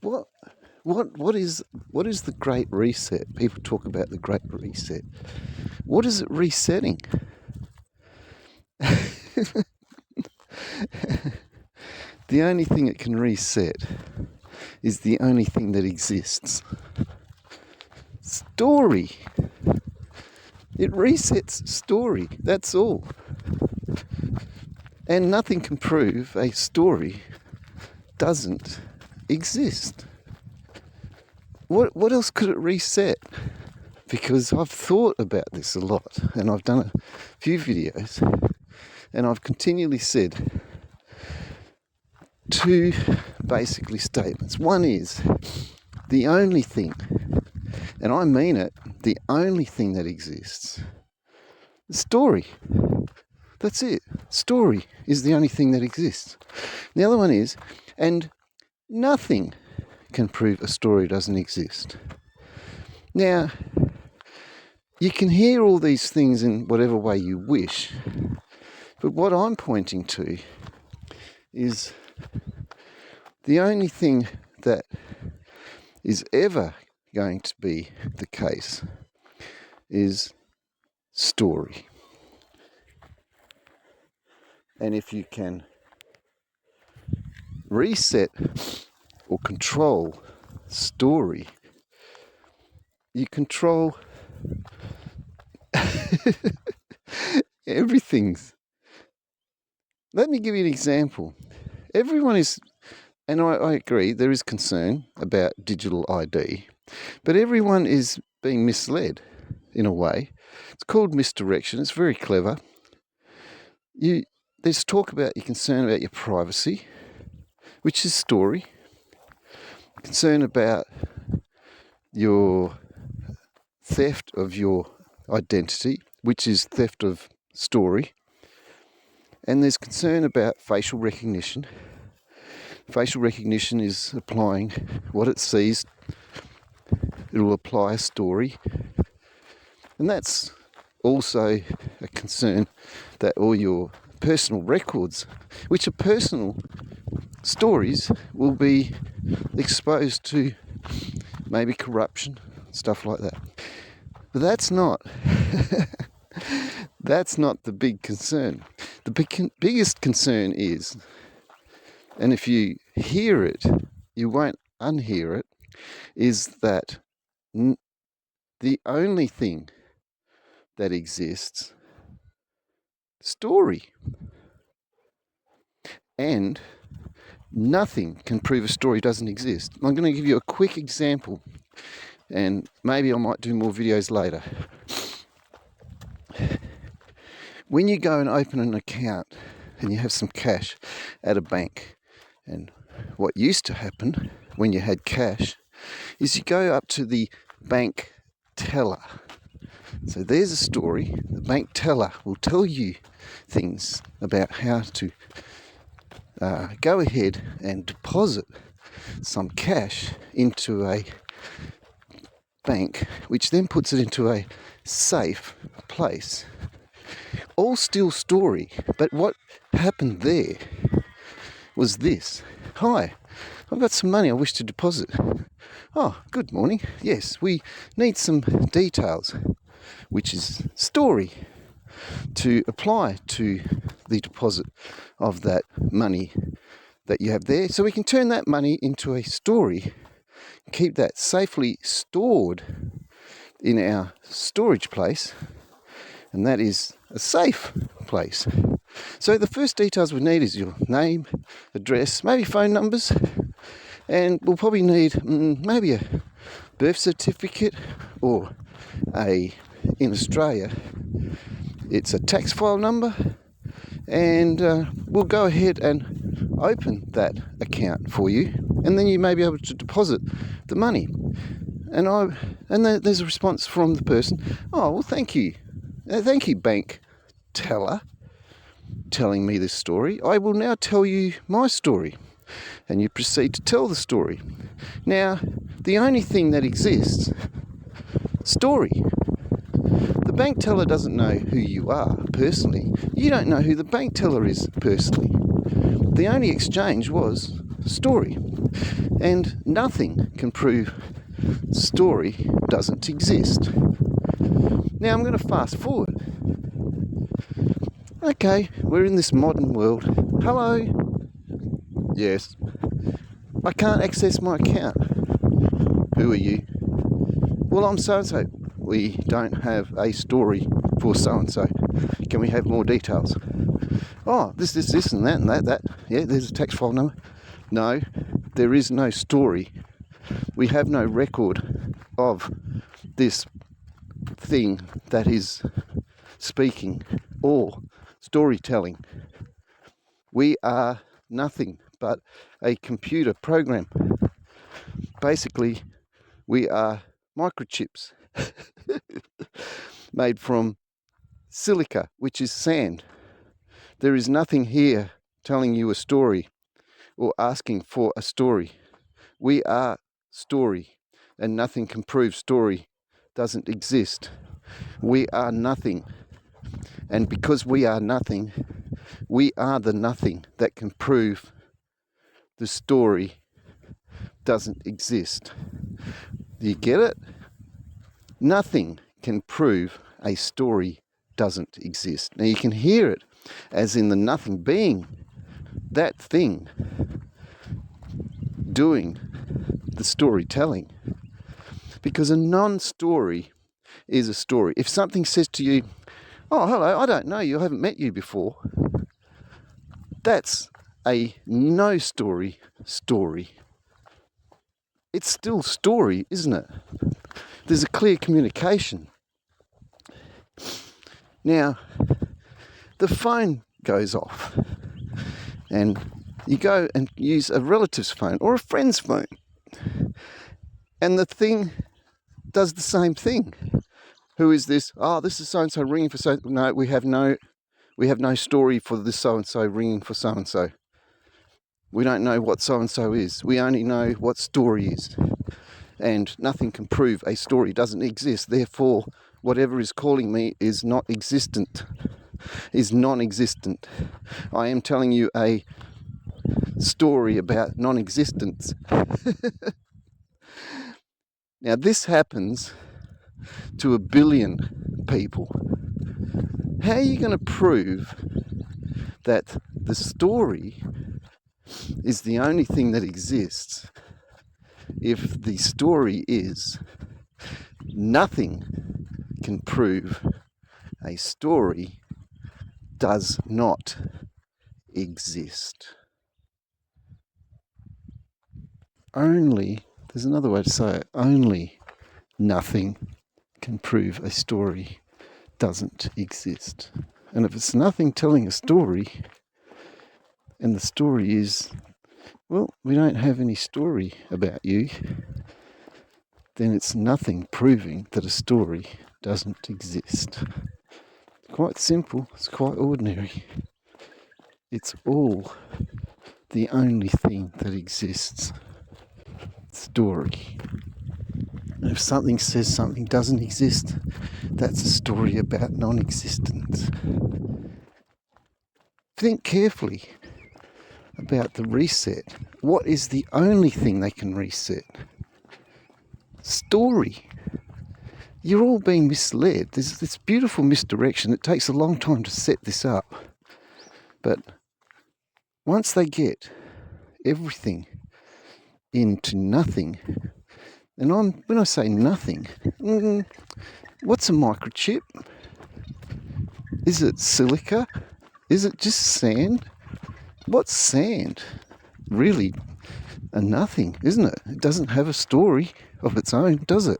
What what is the Great Reset? People talk about the Great Reset. What is it resetting? The only thing it can reset is the only thing that exists. Story. It resets story. That's all. And nothing can prove a story doesn't exist. What else could it reset? Because I've thought about this a lot, and I've done a few videos, and I've continually said two basically statements. One is the only thing, and I mean it, the only thing that exists, is story. That's it. Story is the only thing that exists. The other one is, and nothing can prove a story doesn't exist. Now, you can hear all these things in whatever way you wish, but what I'm pointing to is the only thing that is ever going to be the case is story. And if you can reset or control story, you control everything's. Let me give you an example. Everyone is, and I agree, there is concern about digital ID, but everyone is being misled in a way. It's called misdirection. It's very clever. There's talk about your concern about your privacy, which is story. Concern about your theft of your identity, which is theft of story. And there's concern about facial recognition. Facial recognition is applying what it sees. It will apply a story. And that's also a concern that all your personal records, which are personal stories, will be exposed to maybe corruption, stuff like that. But that's not the big concern. The biggest concern is, and if you hear it, you won't unhear it, is that the only thing that exists, story. And nothing can prove a story doesn't exist. I'm going to give you a quick example, and maybe I might do more videos later. When you go and open an account and you have some cash at a bank, and what used to happen when you had cash is you go up to the bank teller. So there's a story. The bank teller will tell you things about how to go ahead and deposit some cash into a bank, which then puts it into a safe place. All still story, but what happened there was this. Hi, I've got some money I wish to deposit. Oh, good morning. Yes, we need some details, which is story, to apply to the deposit of that money that you have there. So we can turn that money into a story, keep that safely stored in our storage place, and that is a safe place. So the first details we need is your name, address, maybe phone numbers, and we'll probably need maybe a birth certificate, or in Australia it's a tax file number, and we'll go ahead and open that account for you, and then you may be able to deposit the money. And there's a response from the person. Oh, well, thank you, bank teller, telling me this story. I will now tell you my story. And you proceed to tell the story. Now, the only thing that exists, story. The bank teller doesn't know who you are personally. You don't know who the bank teller is personally. The only exchange was story. And nothing can prove story doesn't exist. Now I'm going to fast forward. Okay, we're in this modern world. Hello? Yes. I can't access my account. Who are you? Well, I'm so-and-so. We don't have a story for so-and-so. Can we have more details? Oh, this, and that. Yeah, there's a tax file number. No, there is no story. We have no record of this thing that is speaking or storytelling. We are nothing but a computer program. Basically, we are microchips made from silica, which is sand. There is nothing here telling you a story or asking for a story. We are story, and nothing can prove story doesn't exist. We are nothing, and because we are nothing, we are the nothing that can prove the story doesn't exist. Do you get it? Nothing can prove a story doesn't exist. Now you can hear it as in the nothing being that thing doing the storytelling. Because a non-story is a story. If something says to you, oh, hello, I don't know you, I haven't met you before, that's a no-story story. It's still story, isn't it? There's a clear communication. Now, the phone goes off and you go and use a relative's phone or a friend's phone, and the thing does the same thing. Who is this? Oh, this is so-and-so ringing for so. No, we have no story for this so-and-so ringing for so-and-so. We don't know what so-and-so is. We only know what story is. And nothing can prove a story doesn't exist. Therefore, whatever is calling me is not existent, is non-existent. I am telling you a story about non-existence. Now, this happens to 1 billion people. How are you going to prove that the story is the only thing that exists if the story is nothing can prove a story does not exist? Only, there's another way to say it, only nothing can prove a story doesn't exist. And if it's nothing telling a story, and the story is, well, we don't have any story about you, then it's nothing proving that a story doesn't exist. It's quite simple, it's quite ordinary. It's all the only thing that exists. Story. And if something says something doesn't exist, that's a story about non-existence. Think carefully about the reset. What is the only thing they can reset? Story. You're all being misled. There's this beautiful misdirection. It takes a long time to set this up. But once they get everything into nothing, and when I say nothing, what's a microchip? Is it silica? Is it just sand? What's sand? Really a nothing, isn't it? It doesn't have a story of its own, does it?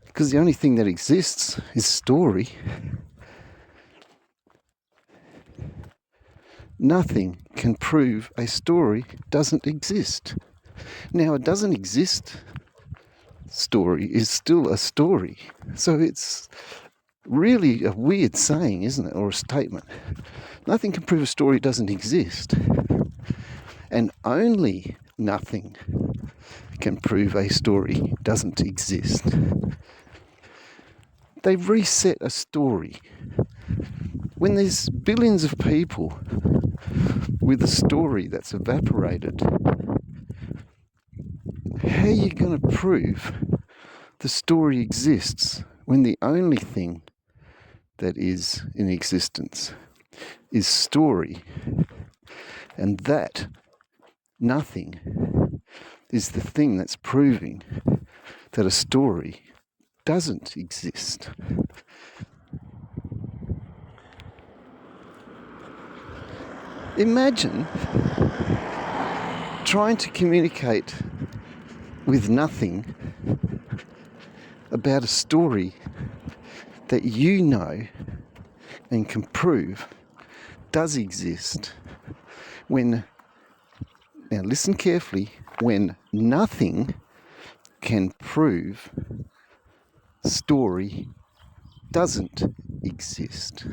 Because the only thing that exists is story. Nothing can prove a story doesn't exist. Now, a doesn't exist story is still a story. So it's really a weird saying, isn't it? Or a statement. Nothing can prove a story doesn't exist. And only nothing can prove a story doesn't exist. They reset a story. When there's billions of people with a story that's evaporated. How are you going to prove the story exists when the only thing that is in existence is story, and that nothing is the thing that's proving that a story doesn't exist? Imagine trying to communicate with nothing about a story that you know and can prove does exist when, now listen carefully, when nothing can prove story doesn't exist.